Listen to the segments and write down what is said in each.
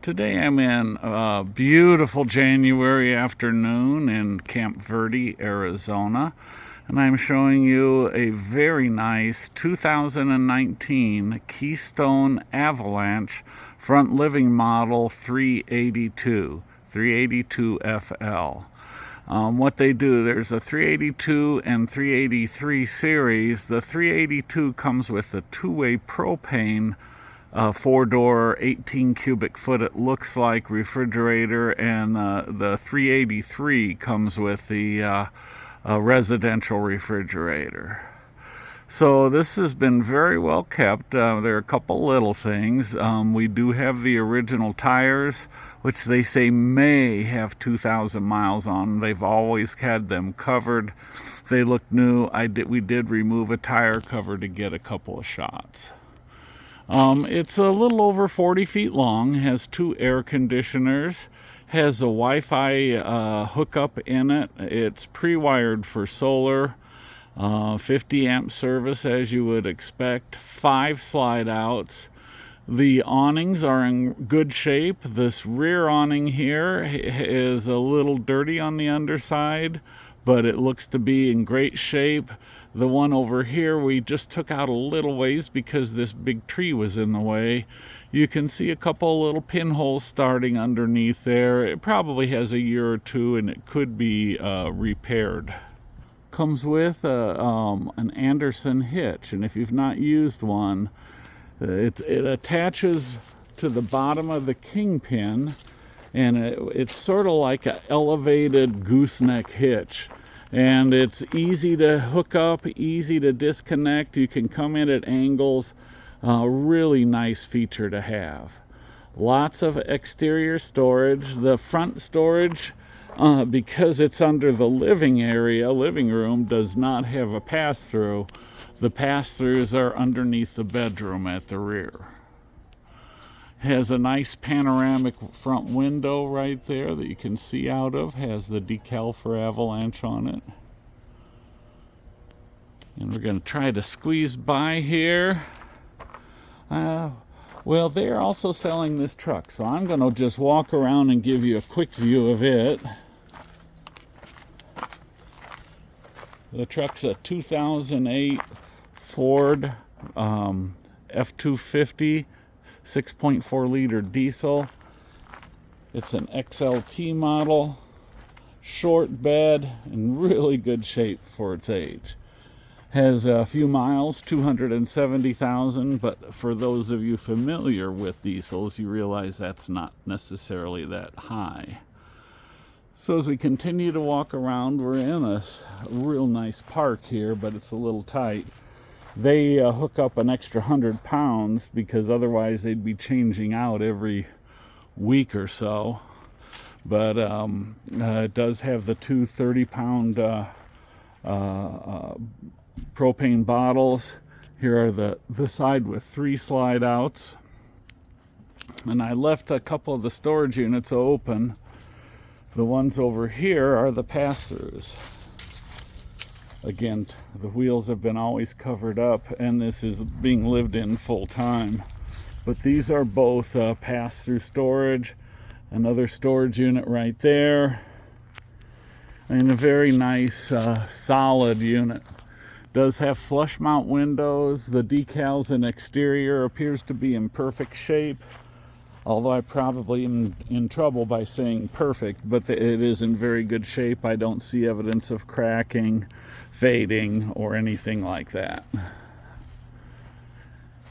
Today I'm in a beautiful January afternoon in Camp Verde, Arizona, and I'm showing you a very nice 2019 Keystone Avalanche front living model 382FL. What they do, there's a 382 and 383 series. The 382 comes with a two-way propane four-door 18 cubic foot it looks like refrigerator, and the 383 comes with the residential refrigerator. So this has been very well kept. There are a couple little things. We do have the original tires, which they say may have 2,000 miles on them. They've always had them covered. They look new. We did remove a tire cover to get a couple of shots. It's a little over 40 feet long, has two air conditioners, has a Wi-Fi hookup in it. It's pre-wired for solar, 50 amp service as you would expect, 5 slide outs. The awnings are in good shape. This rear awning here is a little dirty on the underside, but it looks to be in great shape. The one over here we just took out a little ways because this big tree was in the way. You can see a couple little pinholes starting underneath there. It probably has a year or two and it could be repaired. Comes with an Anderson hitch, and if you've not used one, it attaches to the bottom of the kingpin, and it's sort of like an elevated gooseneck hitch. And it's easy to hook up, easy to disconnect. You can come in at angles. Really nice feature to have. Lots of exterior storage. The front storage, because it's under the living room, does not have a pass-through. The pass-throughs are underneath the bedroom at the rear. Has a nice panoramic front window right there that you can see out of. Has the decal for Avalanche on it. And we're going to try to squeeze by here. Well, they're also selling this truck, so I'm going to just walk around and give you a quick view of it. The truck's a 2008 Ford F-250. 6.4 liter diesel. It's an XLT model, short bed, in really good shape for its age. Has a few miles, 270,000, but for those of you familiar with diesels, you realize that's not necessarily that high. So as we continue to walk around, we're in a real nice park here, but it's a little tight. They hook up an extra 100 pounds because otherwise they'd be changing out every week or so. But it does have the two 30-pound propane bottles. Here are the side with 3 slide outs. And I left a couple of the storage units open. The ones over here are the pass-throughs. Again, the wheels have been always covered up, and this is being lived in full time. But these are both pass-through storage. Another storage unit right there. And a very nice, solid unit. Does have flush mount windows. The decals and exterior appears to be in perfect shape. Although I probably am in trouble by saying perfect, but it is in very good shape. I don't see evidence of cracking, fading, or anything like that.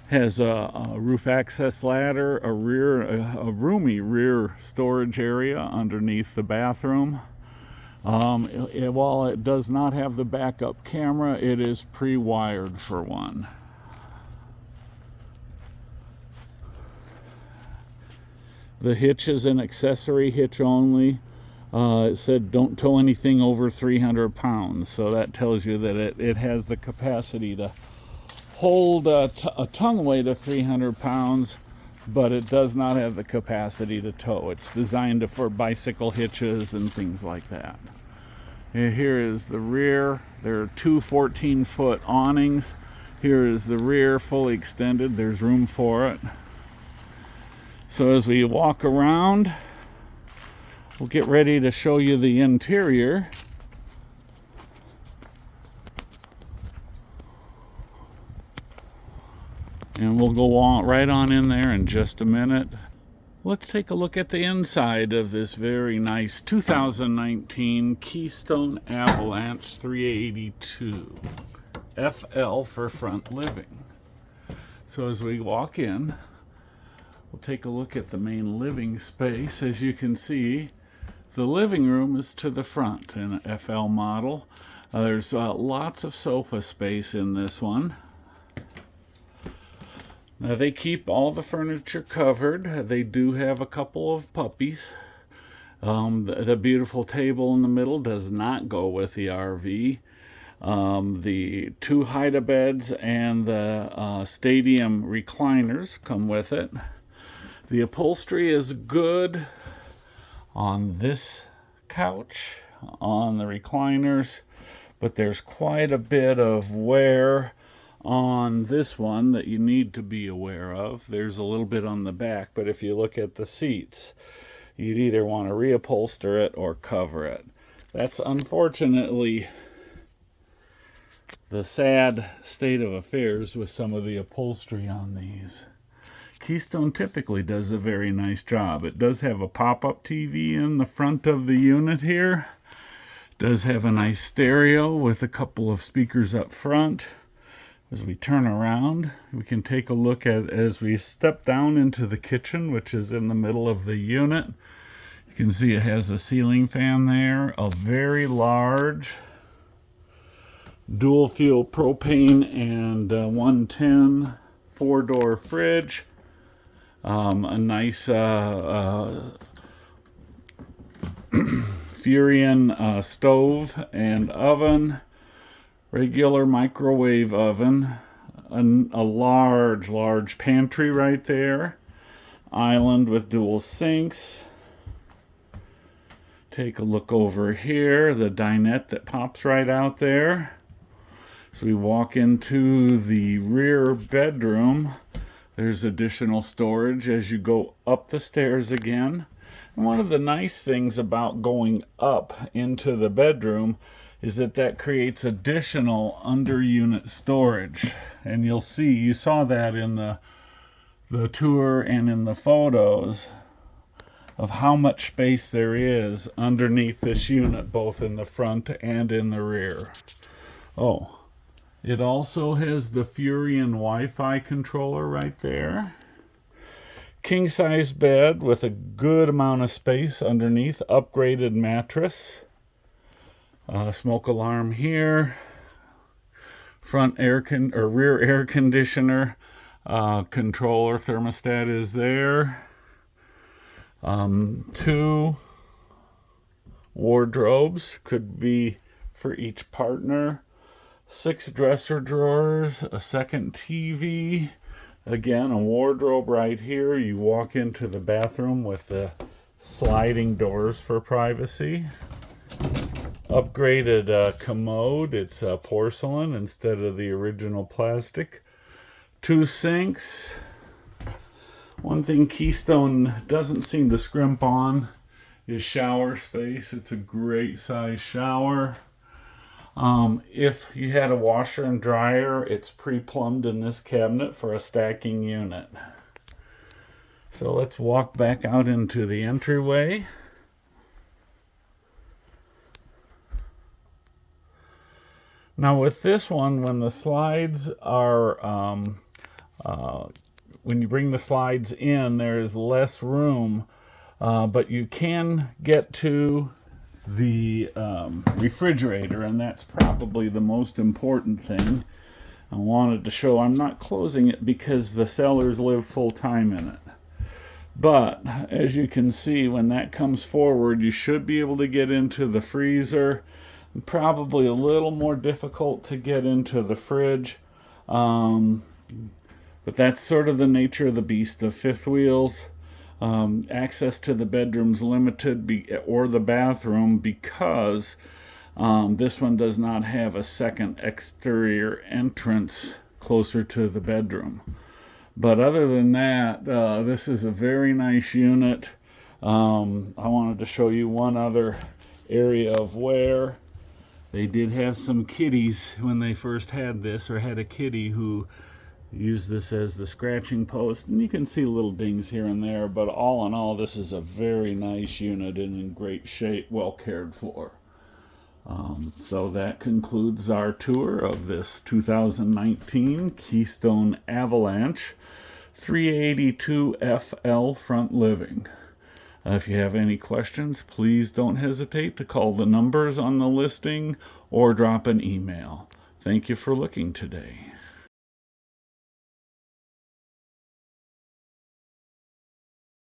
Has a roof access ladder, a roomy rear storage area underneath the bathroom. While it does not have the backup camera, it is pre-wired for one. The hitch is an accessory hitch only. It said don't tow anything over 300 pounds. So that tells you that it has the capacity to hold a tongue weight of 300 pounds, but it does not have the capacity to tow. It's designed for bicycle hitches and things like that. Here is the rear. There are two 14-foot awnings. Here is the rear fully extended. There's room for it. So as we walk around, we'll get ready to show you the interior. And we'll go on right on in there in just a minute. Let's take a look at the inside of this very nice 2019 Keystone Avalanche 382 FL for front living. So as we walk in, we'll take a look at the main living space. As you can see, the living room is to the front in an FL model. There's lots of sofa space in this one. Now they keep all the furniture covered. They do have a couple of puppies. The beautiful table in the middle does not go with the RV. The two hide-a-beds and the stadium recliners come with it. The upholstery is good on this couch, on the recliners, but there's quite a bit of wear on this one that you need to be aware of. There's a little bit on the back, but if you look at the seats, you'd either want to reupholster it or cover it. That's unfortunately the sad state of affairs with some of the upholstery on these. Keystone typically does a very nice job. It does have a pop-up TV in the front of the unit here. It does have a nice stereo with a couple of speakers up front. As we turn around, we can take a look at, as we step down into the kitchen, which is in the middle of the unit. You can see it has a ceiling fan there, a very large dual fuel propane and 110 4-door fridge, a nice Furion stove and oven, regular microwave oven, a large pantry right there, island with dual sinks. Take a look over here, the dinette that pops right out there. So we walk into the rear bedroom. There's additional storage as you go up the stairs again. And one of the nice things about going up into the bedroom is that creates additional under-unit storage. And you'll see, you saw that in the tour and in the photos of how much space there is underneath this unit, both in the front and in the rear. Oh, it also has the Furion Wi-Fi controller right there. King-size bed with a good amount of space underneath, upgraded mattress. Smoke alarm here, front rear air conditioner controller thermostat is there. 2 wardrobes, could be for each partner. 6 dresser drawers, a second TV, again a wardrobe right here. You walk into the bathroom with the sliding doors for privacy. Upgraded commode, it's porcelain instead of the original plastic. 2 sinks. One thing Keystone doesn't seem to scrimp on is shower space. It's a great size shower. If you had a washer and dryer, it's pre-plumbed in this cabinet for a stacking unit. So let's walk back out into the entryway. Now with this one, when the slides are, when you bring the slides in, there's less room, but you can get to the refrigerator, and that's probably the most important thing. I wanted to show. I'm not closing it because the sellers live full time in it. But as you can see, when that comes forward, you should be able to get into the freezer. Probably a little more difficult to get into the fridge. But that's sort of the nature of the beast of fifth wheels. Access to the bedroom's limited, or the bathroom, because this one does not have a second exterior entrance closer to the bedroom. But other than that, this is a very nice unit. I wanted to show you one other area of wear. They did have some kitties when they first had this, or had a kitty who used this as the scratching post. And you can see little dings here and there, but all in all, this is a very nice unit and in great shape, well cared for. So that concludes our tour of this 2019 Keystone Avalanche 382FL front living. If you have any questions, please don't hesitate to call the numbers on the listing or drop an email. Thank you for looking today.